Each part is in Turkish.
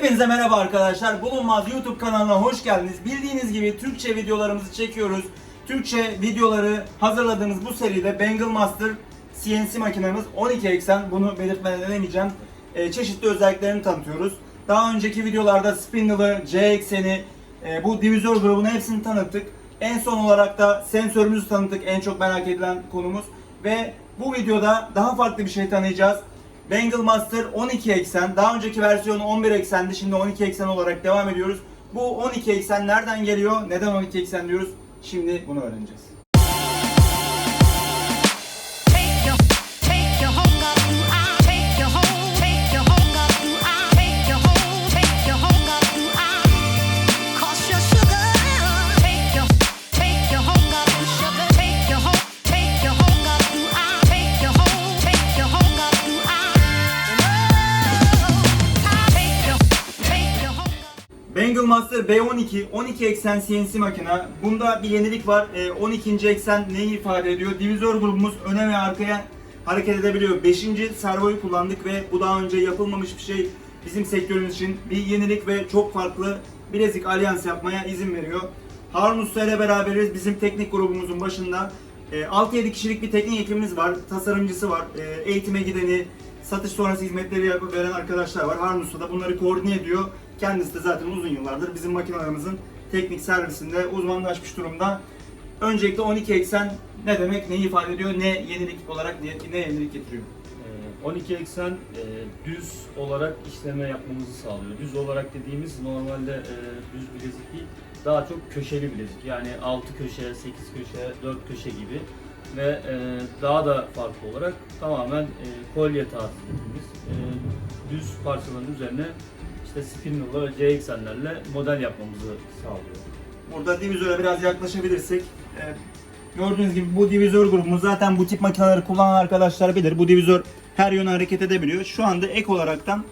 Hepinize merhaba arkadaşlar. Bulunmaz YouTube kanalına hoş geldiniz. Bildiğiniz gibi Türkçe videolarımızı çekiyoruz. Türkçe videoları hazırladığımız bu seride Bengal Master CNC makinemiz 12 eksen. Bunu belirtmeden edemeyeceğim. Çeşitli özelliklerini tanıtıyoruz. Daha önceki videolarda spindle'ı, C ekseni, bu divizör grubunu hepsini tanıttık. En son olarak da sensörümüzü tanıttık. En çok merak edilen konumuz. Ve bu videoda daha farklı bir şey tanıyacağız. Bengal Master 12 eksen. Daha önceki versiyonu 11 eksendi. Şimdi 12 eksen olarak devam ediyoruz. Bu 12 eksen nereden geliyor? Neden 12 eksen diyoruz? Şimdi bunu öğreneceğiz. Bengal Master B12 12 eksen CNC makina. Bunda bir yenilik var. 12. eksen neyi ifade ediyor? Divizör grubumuz öne ve arkaya hareket edebiliyor. 5. servoyu kullandık ve bu daha önce yapılmamış bir şey. Bizim sektörümüz için bir yenilik ve çok farklı bilezik alyans yapmaya izin veriyor. Harun Usta ile beraberiz. Bizim teknik grubumuzun başında 6-7 kişilik bir teknik ekibimiz var. Tasarımcısı var. Eğitime gideni, satış sonrası hizmetleri veren arkadaşlar var. Harun Usta da bunları koordine ediyor. Kendisi de zaten uzun yıllardır bizim makinalarımızın teknik servisinde uzmanlaşmış durumda. Öncelikle 12 eksen ne demek, neyi ifade ediyor, ne yenilik olarak ne yenilik getiriyor? 12 eksen düz olarak işleme yapmamızı sağlıyor. Düz olarak dediğimiz normalde düz bilezik değil, daha çok köşeli bilezik. Yani 6 köşe, 8 köşe, 4 köşe gibi ve daha da farklı olarak tamamen kolye tarzı dediğimiz düz parçaların üzerine spindle'la ve C eksenlerle model yapmamızı sağlıyor. Burada divizöre biraz yaklaşabilirsek, gördüğünüz gibi bu divizör grubumuz zaten bu tip makineleri kullanan arkadaşlar bilir. Bu divizör her yöne hareket edebiliyor. Şu anda ek olaraktan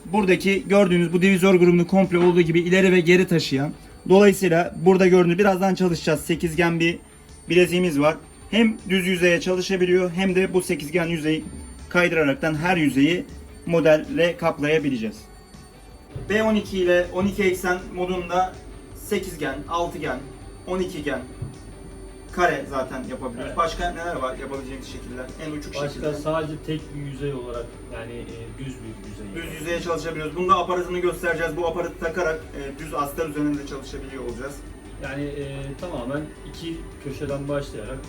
buradaki gördüğünüz bu divizör grubunu komple olduğu gibi ileri ve geri taşıyan, dolayısıyla burada gördüğünüz birazdan çalışacağız. Sekizgen bir bileziğimiz var. Hem düz yüzeye çalışabiliyor hem de bu sekizgen yüzeyi kaydıraraktan her yüzeyi modelle kaplayabileceğiz. B12 ile 12 eksen modunda 8gen, 6gen, 12gen, kare zaten yapabiliyoruz. Evet. Başka neler var yapabileceğimiz şekiller? En uçuk şekilde. Başka sadece tek bir yüzey olarak yani düz bir yüzey. Düz yüzeye çalışabiliyoruz. Bunda aparatını göstereceğiz. Bu aparatı takarak düz astar üzerinde çalışabiliyor olacağız. Yani tamamen iki köşeden başlayarak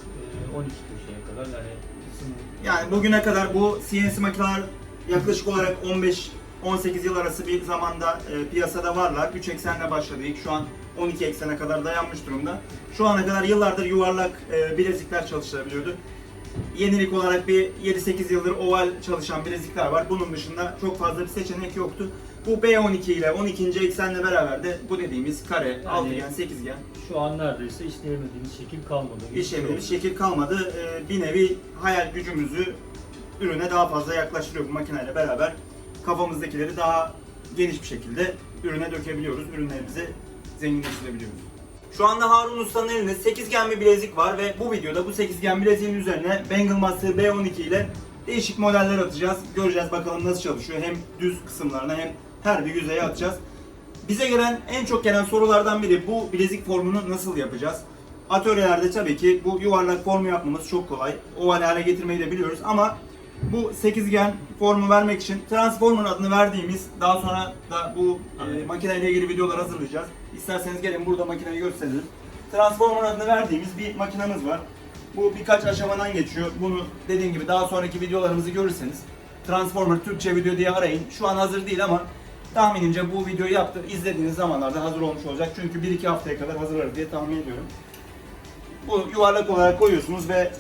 12 köşeye kadar Yani bugüne kadar bu CNC makineler yaklaşık olarak 15-18 yıl arası bir zamanda piyasada varlar. 3 eksenle başladık. Şu an 12 eksene kadar dayanmış durumda. Şu ana kadar yıllardır yuvarlak bilezikler çalıştırabiliyordu. Yenilik olarak bir 7-8 yıldır oval çalışan bilezikler var. Bunun dışında çok fazla bir seçenek yoktu. Bu B12 ile 12. eksenle beraber de bu dediğimiz kare, Yani, altıgen, sekizgen. Şu an neredeyse işleyemediğimiz şekil kalmadı. İşleyemediğimiz şekil kalmadı. Bir nevi hayal gücümüzü ürüne daha fazla yaklaştırıyor bu makineyle beraber. Kafamızdakileri daha geniş bir şekilde ürüne dökebiliyoruz. Ürünlerimizi zenginleştirebiliyoruz. Şu anda Harun Usta'nın elinde sekizgen bir bilezik var ve bu videoda bu sekizgen bileziğin üzerine Bengal Master B12 ile değişik modeller atacağız. Göreceğiz bakalım nasıl çalışıyor. Hem düz kısımlarına hem her bir yüzeye atacağız. Bize en çok gelen sorulardan biri bu bilezik formunu nasıl yapacağız? Atölyelerde tabii ki bu yuvarlak formu yapmamız çok kolay. Oval hale getirmeyi de biliyoruz ama bu sekizgen formu vermek için Transformer adını verdiğimiz, daha sonra da bu makineyle ilgili videolar hazırlayacağız. İsterseniz gelin burada makineyi gösterelim. Transformer adını verdiğimiz bir makinemiz var. Bu birkaç aşamadan geçiyor. Bunu dediğim gibi daha sonraki videolarımızı görürseniz Transformer Türkçe video diye arayın. Şu an hazır değil ama tahminimce bu videoyu izlediğiniz zamanlarda hazır olmuş olacak. Çünkü 1-2 haftaya kadar hazırlar diye tahmin ediyorum. Bu yuvarlak olarak koyuyorsunuz ve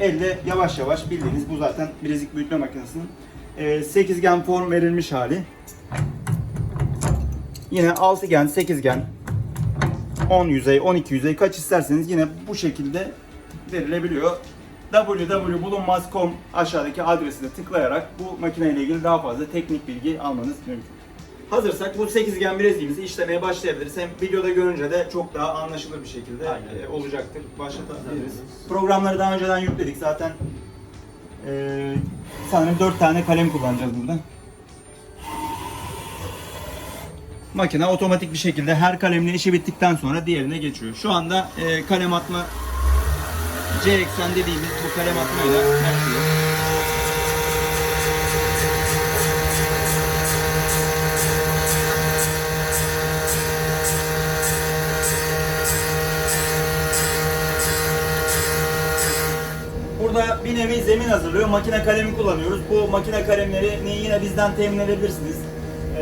elde yavaş yavaş bildiğiniz bu zaten bilezik büyütme makinesinin sekizgen form verilmiş hali. Yine altıgen, sekizgen, 10 yüzey, 12 yüzey kaç isterseniz yine bu şekilde verilebiliyor. www.bulunmaz.com aşağıdaki adresine tıklayarak bu makineyle ilgili daha fazla teknik bilgi almanız mümkün. Hazırsak bu sekizgen bileziğimizi işlemeye başlayabiliriz. Hem videoda görünce de çok daha anlaşılır bir şekilde olacaktır. Başlatabiliriz. Programları daha önceden yükledik zaten. Sanırım 4 tane kalem kullanacağız burada. makine otomatik bir şekilde her kalemle işi bittikten sonra diğerine geçiyor. Şu anda kalem atma C eksen dediğimiz bu kalem atmayla başlıyor. Burada bir nevi zemin hazırlıyor. Makine kalemi kullanıyoruz. Bu makine kalemlerini yine bizden temin edebilirsiniz.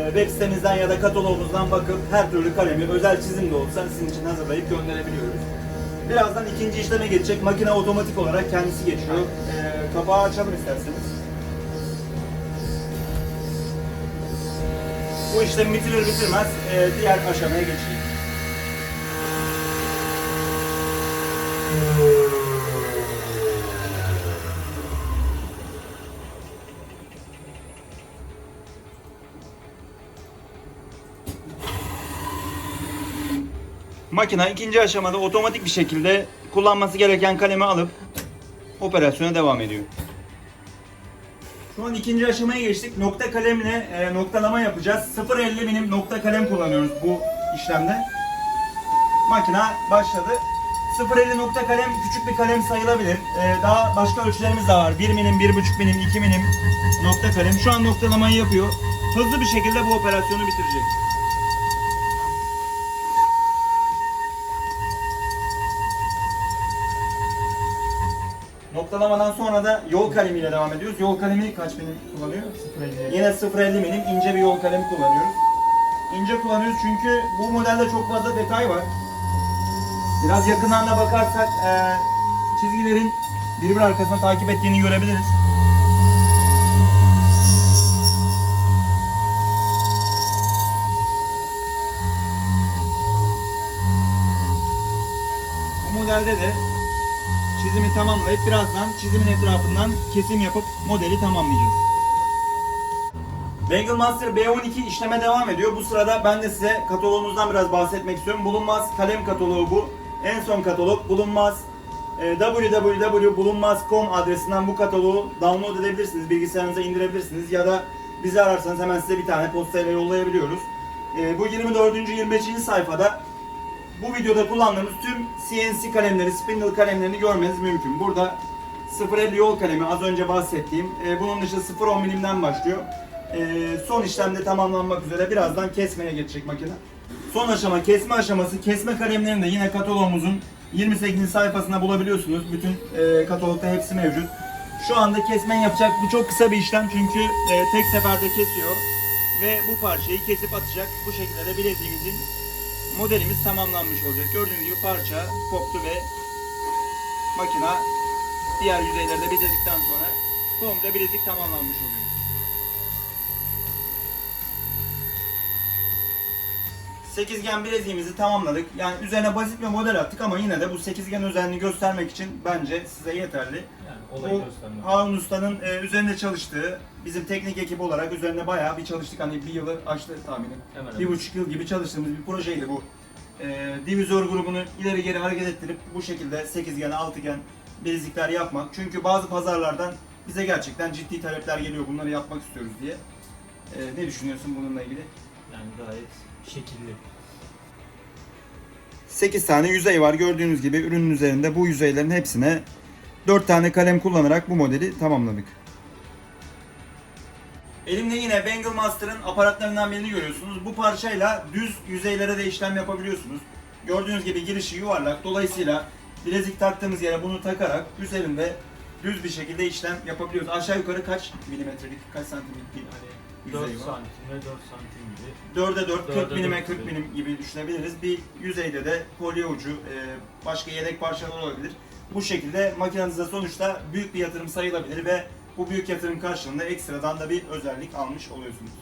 Web sitemizden ya da katalogumuzdan bakıp her türlü kalemi özel çizim de olsa sizin için hazırlayıp gönderebiliyoruz. Birazdan ikinci işleme geçecek. Makine otomatik olarak kendisi geçiyor. Kapağı açalım isterseniz. Bu işlemi bitirir bitirmez diğer aşamaya geçeyim. Makine ikinci aşamada otomatik bir şekilde kullanması gereken kalemi alıp operasyona devam ediyor. Şu an ikinci aşamaya geçtik. Nokta kalemle noktalama yapacağız. 0.50 milim nokta kalem kullanıyoruz bu işlemde. Makine başladı. 0.50 nokta kalem küçük bir kalem sayılabilir. Daha başka ölçülerimiz de var. 1 milim, 1.5 milim, 2 milim nokta kalem. Şu an noktalamayı yapıyor. Hızlı bir şekilde bu operasyonu bitirecek. Noktalamadan sonra da yol kalemiyle devam ediyoruz. Yol kalemi kaç milim kullanıyor? 0.50. Yine 0.50 milim ince bir yol kalemi kullanıyoruz. İnce kullanıyoruz çünkü bu modelde çok fazla detay var. Biraz yakından da bakarsak çizgilerin birbiri arkasına takip ettiğini görebiliriz. Bu modelde de çizimi tamamlayıp birazdan çizimin etrafından kesim yapıp modeli tamamlayacağız. Bengal Master B12 işleme devam ediyor. Bu sırada ben de size katalogumuzdan biraz bahsetmek istiyorum. Bulunmaz kalem kataloğu bu. En son katalog bulunmaz. www.bulunmaz.com adresinden bu kataloğu download edebilirsiniz. Bilgisayarınıza indirebilirsiniz ya da bizi ararsanız hemen size bir tane postayla yollayabiliyoruz. Bu 24. 25. sayfada bu videoda kullandığımız tüm CNC kalemleri, spindle kalemlerini görmeniz mümkün. Burada 0.50 yol kalemi az önce bahsettiğim. Bunun dışı 0.10 milimden başlıyor. Son işlemde tamamlanmak üzere birazdan kesmeye geçecek makine. Son aşama kesme aşaması. Kesme kalemlerini de yine katalogumuzun 28. sayfasında bulabiliyorsunuz. Bütün katalogda hepsi mevcut. Şu anda kesmen yapacak. Bu çok kısa bir işlem çünkü tek seferde kesiyor. Ve bu parçayı kesip atacak. Bu şekilde de bileziğimizin modelimiz tamamlanmış olacak. Gördüğünüz gibi parça koptu ve makina diğer yüzeyleri de bezedikten sonra komple bilezik tamamlanmış oluyor. Sekizgen bileziğimizi tamamladık. Yani üzerine basit bir model attık ama yine de bu sekizgen özelliğini göstermek için bence size yeterli. Yani olayı göstermek. Harun Usta'nın üzerinde çalıştığı, bizim teknik ekip olarak üzerinde bayağı bir çalıştık. Hani bir yılı aştı tahminim. Hemen 1,5 yıl gibi çalıştığımız bir projeydi bu. Divizör grubunu ileri geri hareket ettirip bu şekilde sekizgen, altıgen bilezikler yapmak. Çünkü bazı pazarlardan bize gerçekten ciddi talepler geliyor. Bunları yapmak istiyoruz diye. Ne düşünüyorsun bununla ilgili? Yani gayet şekilli. 8 tane yüzey var. Gördüğünüz gibi ürünün üzerinde bu yüzeylerin hepsine 4 tane kalem kullanarak bu modeli tamamladık. Elimde yine Bengal Master'ın aparatlarından birini görüyorsunuz. Bu parçayla düz yüzeylere de işlem yapabiliyorsunuz. Gördüğünüz gibi girişi yuvarlak. Dolayısıyla bilezik taktığımız yere bunu takarak üzerinde düz bir şekilde işlem yapabiliyoruz. Aşağı yukarı kaç milimetrelik, kaç santimlik bir Yani 4 yüzey var? santim ve 4 santim gibi. 4'e 4, 40 4'e milime 4 40 milim gibi düşünebiliriz. Bir yüzeyde de kolye ucu, başka yedek parçalar olabilir. Bu şekilde makinenizde sonuçta büyük bir yatırım sayılabilir ve bu büyük yatırım karşılığında ekstradan da bir özellik almış oluyorsunuz.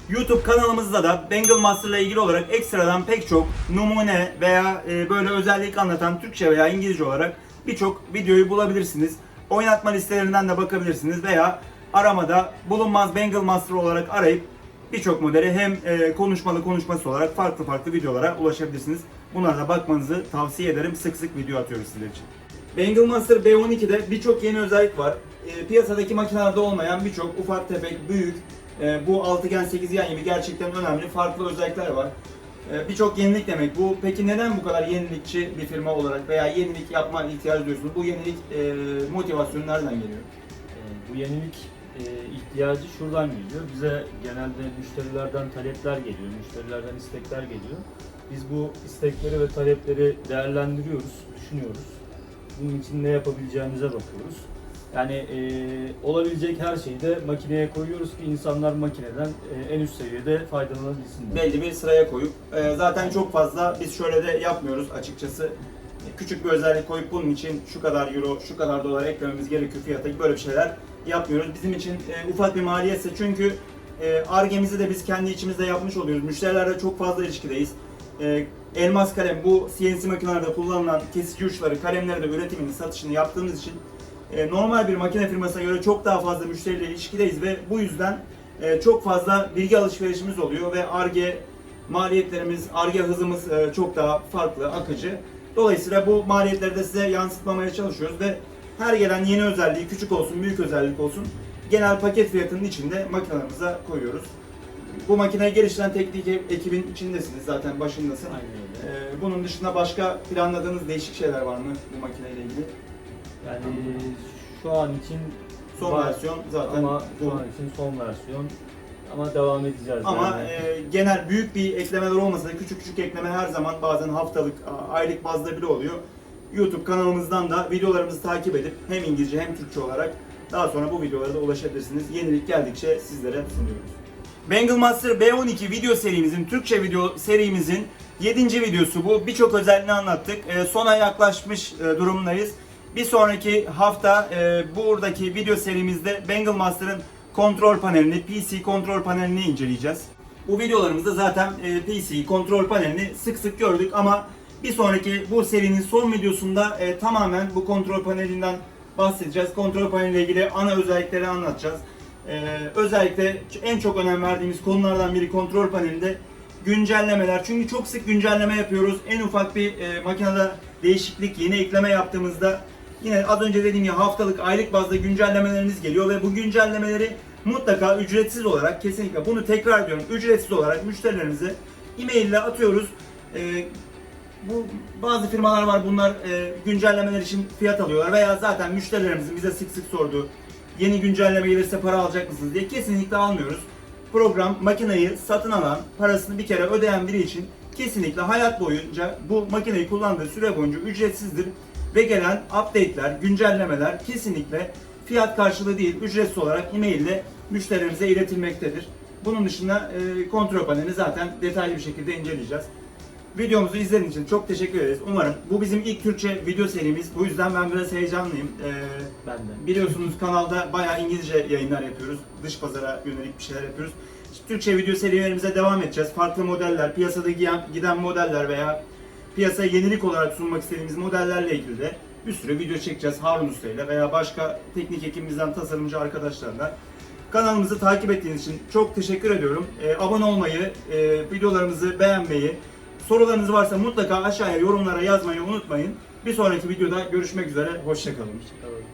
YouTube kanalımızda da Bengal Master ile ilgili olarak ekstradan pek çok numune veya böyle özellik anlatan Türkçe veya İngilizce olarak birçok videoyu bulabilirsiniz. Oynatma listelerinden de bakabilirsiniz veya aramada bulunmaz Bengal Master olarak arayıp birçok modeli hem konuşması olarak farklı videolara ulaşabilirsiniz. Bunlara da bakmanızı tavsiye ederim. Sık sık video atıyoruz sizler için. Bengal Master B12'de birçok yeni özellik var. Piyasadaki makinelerde olmayan birçok ufak tefek, büyük Bu altıgen, sekizgen gibi gerçekten önemli farklı özellikler var. Birçok yenilik demek bu. Peki neden bu kadar yenilikçi bir firma olarak veya yenilik yapma ihtiyacı duyuyorsunuz? Bu yenilik motivasyonu nereden geliyor? Bu yenilik ihtiyacı şuradan geliyor. Bize genelde müşterilerden talepler geliyor, müşterilerden istekler geliyor. Biz bu istekleri ve talepleri değerlendiriyoruz, düşünüyoruz. Bunun için ne yapabileceğimize bakıyoruz. Yani olabilecek her şeyi de makineye koyuyoruz ki insanlar makineden en üst seviyede faydalanabilsinler. Belli bir sıraya koyup zaten çok fazla biz şöyle de yapmıyoruz açıkçası. Küçük bir özellik koyup bunun için şu kadar euro, şu kadar dolar eklememiz gerekiyor fiyata, böyle bir şeyler yapmıyoruz. Bizim için ufak bir maliyetse, çünkü Ar-Ge'mizi de biz kendi içimizde yapmış oluyoruz. Müşterilerle çok fazla ilişkideyiz. Elmas kalem, bu CNC makinelerde kullanılan kesici uçları, kalemleri de üretimini, satışını yaptığımız için normal bir makine firmasına göre çok daha fazla müşteriyle ilişkideyiz ve bu yüzden çok fazla bilgi alışverişimiz oluyor ve Ar-Ge maliyetlerimiz, Ar-Ge hızımız çok daha farklı, akıcı. Dolayısıyla bu maliyetleri de size yansıtmamaya çalışıyoruz ve her gelen yeni özelliği, küçük olsun, büyük özellik olsun, genel paket fiyatının içinde makinelerimize koyuyoruz. Bu makineyi geliştiren teknik ekibin içindesiniz, zaten başındasın. Aynen öyle. Bunun dışında başka planladığınız değişik şeyler var mı bu makineyle ilgili? Yani şu an için Son var versiyon zaten ama bu. şu an için son versiyon. Ama devam edeceğiz. Ama yani. genel büyük bir eklemeler olmasa da küçük küçük ekleme her zaman, bazen haftalık, aylık bazda bile oluyor. YouTube kanalımızdan da videolarımızı takip edip hem İngilizce hem Türkçe olarak daha sonra bu videolara da ulaşabilirsiniz. Yenilik geldikçe sizlere sunuyoruz. Bengal Master B12 video serimizin, Türkçe video serimizin 7. videosu bu. Birçok özelliğini anlattık. Sona yaklaşmış durumdayız. Bir sonraki hafta buradaki video serimizde Bengal Master'ın kontrol panelini, PC kontrol panelini inceleyeceğiz. Bu videolarımızda zaten PC kontrol panelini sık sık gördük ama bir sonraki bu serinin son videosunda tamamen bu kontrol panelinden bahsedeceğiz. Kontrol paneliyle ilgili ana özellikleri anlatacağız. Özellikle en çok önem verdiğimiz konulardan biri kontrol panelinde güncellemeler. Çünkü çok sık güncelleme yapıyoruz. En ufak bir makinede değişiklik, yeni ekleme yaptığımızda yine az önce dediğim gibi haftalık, aylık bazda güncellemelerimiz geliyor ve bu güncellemeleri mutlaka ücretsiz olarak, kesinlikle bunu tekrar ediyorum, ücretsiz olarak müşterilerimize e-mail ile atıyoruz. Bu bazı firmalar var, bunlar güncellemeler için fiyat alıyorlar veya zaten müşterilerimizin bize sık sık sorduğu yeni güncelleme gelirse para alacak mısınız diye, kesinlikle almıyoruz. Program makineyi satın alan, parasını bir kere ödeyen biri için kesinlikle hayat boyunca, bu makineyi kullandığı süre boyunca ücretsizdir ve gelen update'ler, güncellemeler kesinlikle fiyat karşılığı değil, ücretsiz olarak e-mail ile müşterilerimize iletilmektedir. Bunun dışında kontrol panelini zaten detaylı bir şekilde inceleyeceğiz. Videomuzu izlediğiniz için çok teşekkür ederiz. Umarım bu bizim ilk Türkçe video serimiz. Bu yüzden ben biraz heyecanlıyım. Ben de. Biliyorsunuz kanalda bayağı İngilizce yayınlar yapıyoruz. Dış pazara yönelik bir şeyler yapıyoruz. İşte Türkçe video serilerimize devam edeceğiz. Farklı modeller, piyasada giden modeller veya piyasaya yenilik olarak sunmak istediğimiz modellerle ilgili de bir sürü video çekeceğiz Harun Usta ile veya başka teknik ekibimizden tasarımcı arkadaşlarla. Kanalımızı takip ettiğiniz için çok teşekkür ediyorum. Abone olmayı, videolarımızı beğenmeyi, sorularınız varsa mutlaka aşağıya yorumlara yazmayı unutmayın. Bir sonraki videoda görüşmek üzere, hoşça kalın. Evet.